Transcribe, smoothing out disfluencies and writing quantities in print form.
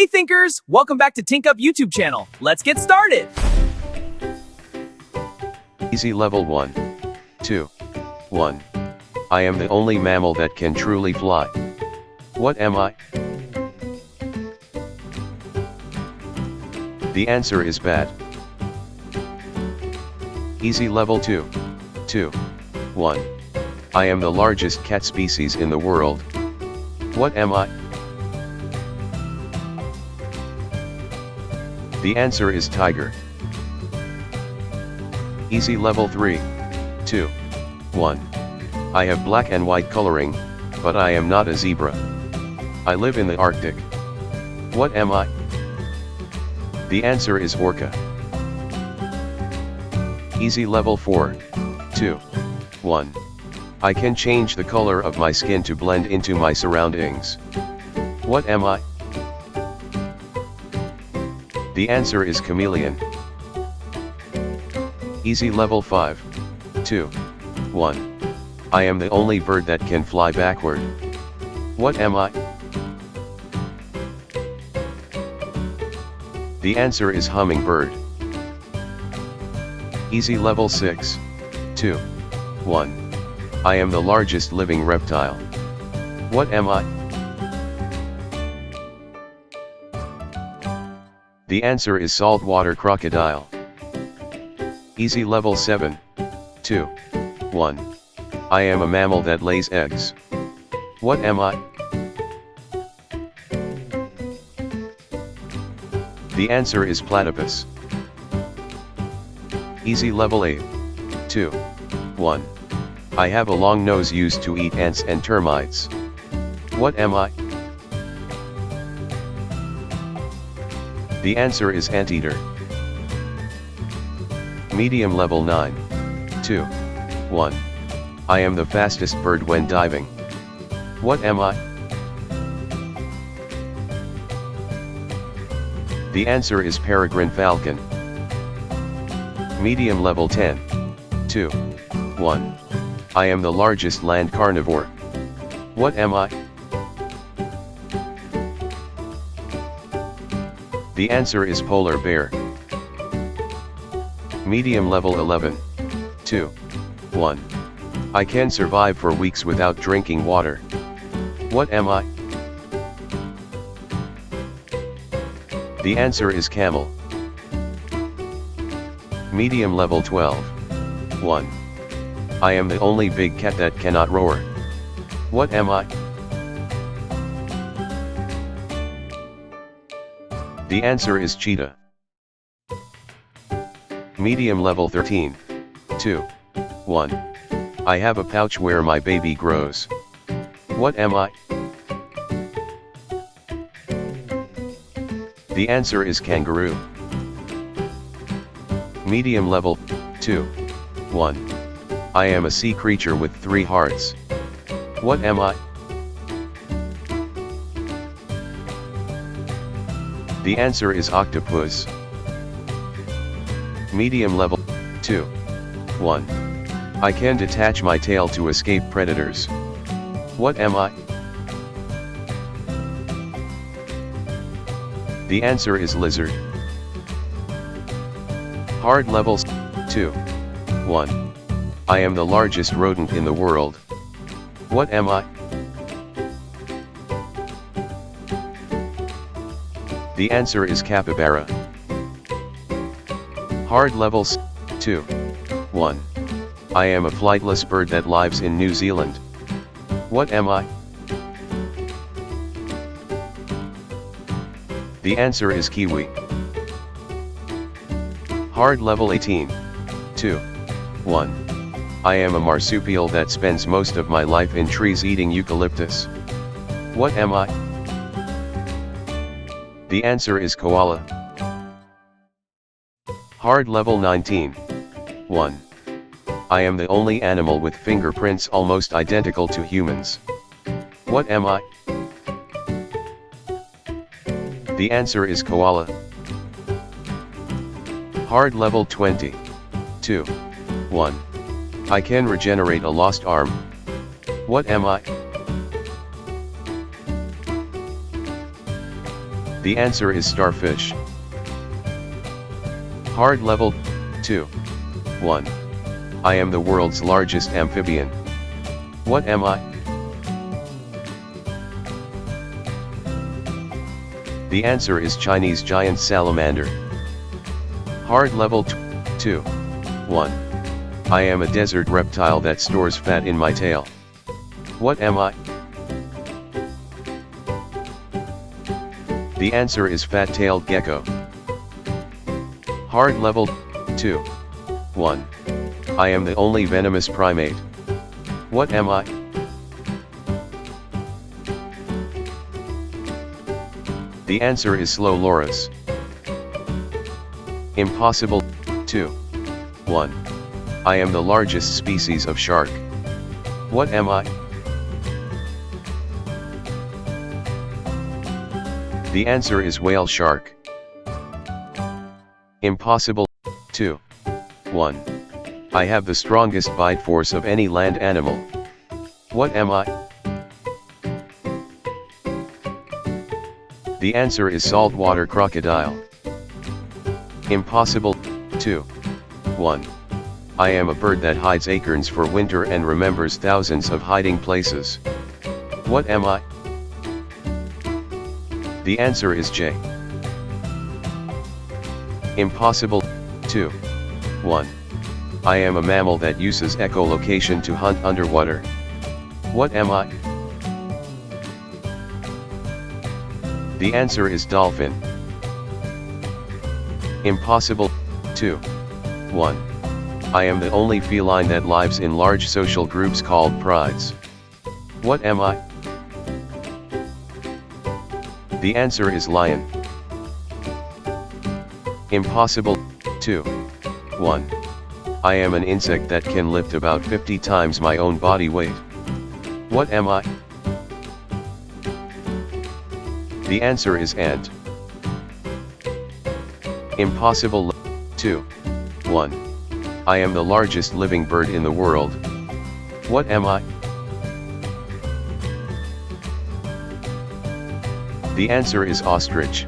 Hey thinkers, welcome back to Tink Up YouTube channel. Let's get started. Easy level 1. 2. 1. I am the only mammal that can truly fly. What am I? The answer is bat. Easy level 2. 2. 1. I am the largest cat species in the world. What am I? The answer is tiger. Easy level 3. 2. 1. I have black and white coloring, but I am not a zebra. I live in the Arctic. What am I? The answer is orca. Easy level 4. 2. 1. I can change the color of my skin to blend into my surroundings. What am I? The answer is chameleon. Easy level 5. 2. 1. I am the only bird that can fly backward. What am I? The answer is hummingbird. Easy level 6. 2. 1. I am the largest living reptile. What am I? The answer is saltwater crocodile. Easy level 7. 2. 1. I am a mammal that lays eggs. What am I? The answer is platypus. Easy level 8. 2. 1. I have a long nose used to eat ants and termites. What am I? The answer is anteater. Medium level 9. 2. 1. I am the fastest bird when diving. What am I? The answer is peregrine falcon. Medium level 10. 2. 1. I am the largest land carnivore. What am I? The answer is polar bear. Medium level 11. 2. 1. I can survive for weeks without drinking water. What am I? The answer is camel. Medium level 12. 1. I am the only big cat that cannot roar. What am I? The answer is cheetah. Medium level 13. 2. 1. I have a pouch where my baby grows. What am I? The answer is kangaroo. Medium level 2. 1. I am a sea creature with 3 hearts. What am I? The answer is octopus. Medium level 2. 1. I can detach my tail to escape predators. What am I? The answer is lizard. Hard levels 2. 1. I am the largest rodent in the world. What am I? The answer is capybara. Hard levels 2. 1. I am a flightless bird that lives in New Zealand. What am I? The answer is kiwi. Hard level 18. 2. 1. I am a marsupial that spends most of my life in trees eating eucalyptus. What am I? The answer is koala. Hard level 19. 1. I am the only animal with fingerprints almost identical to humans. What am I? The answer is koala. Hard level 20. 2. 1. I can regenerate a lost arm. What am I? The answer is starfish. Hard level 2. 1. I am the world's largest amphibian. What am I? The answer is Chinese giant salamander. Hard level 2. 1. I am a desert reptile that stores fat in my tail. What am I? The answer is fat-tailed gecko. Hard level 2. 1. I am the only venomous primate. What am I? The answer is slow loris. Impossible 2. 1. I am the largest species of shark. What am I? The answer is whale shark. Impossible 2. 1. I have the strongest bite force of any land animal. What am I? The answer is saltwater crocodile. Impossible 2. 1. I am a bird that hides acorns for winter and remembers thousands of hiding places. What am I? The answer is J. Impossible 2. 1. I am a mammal that uses echolocation to hunt underwater. What am I? The answer is dolphin. Impossible 2. 1. I am the only feline that lives in large social groups called prides. What am I? The answer is lion. Impossible 2. 1. I am an insect that can lift about 50 times my own body weight. What am I? The answer is ant. Impossible 2. 1. I am the largest living bird in the world. What am I? The answer is ostrich.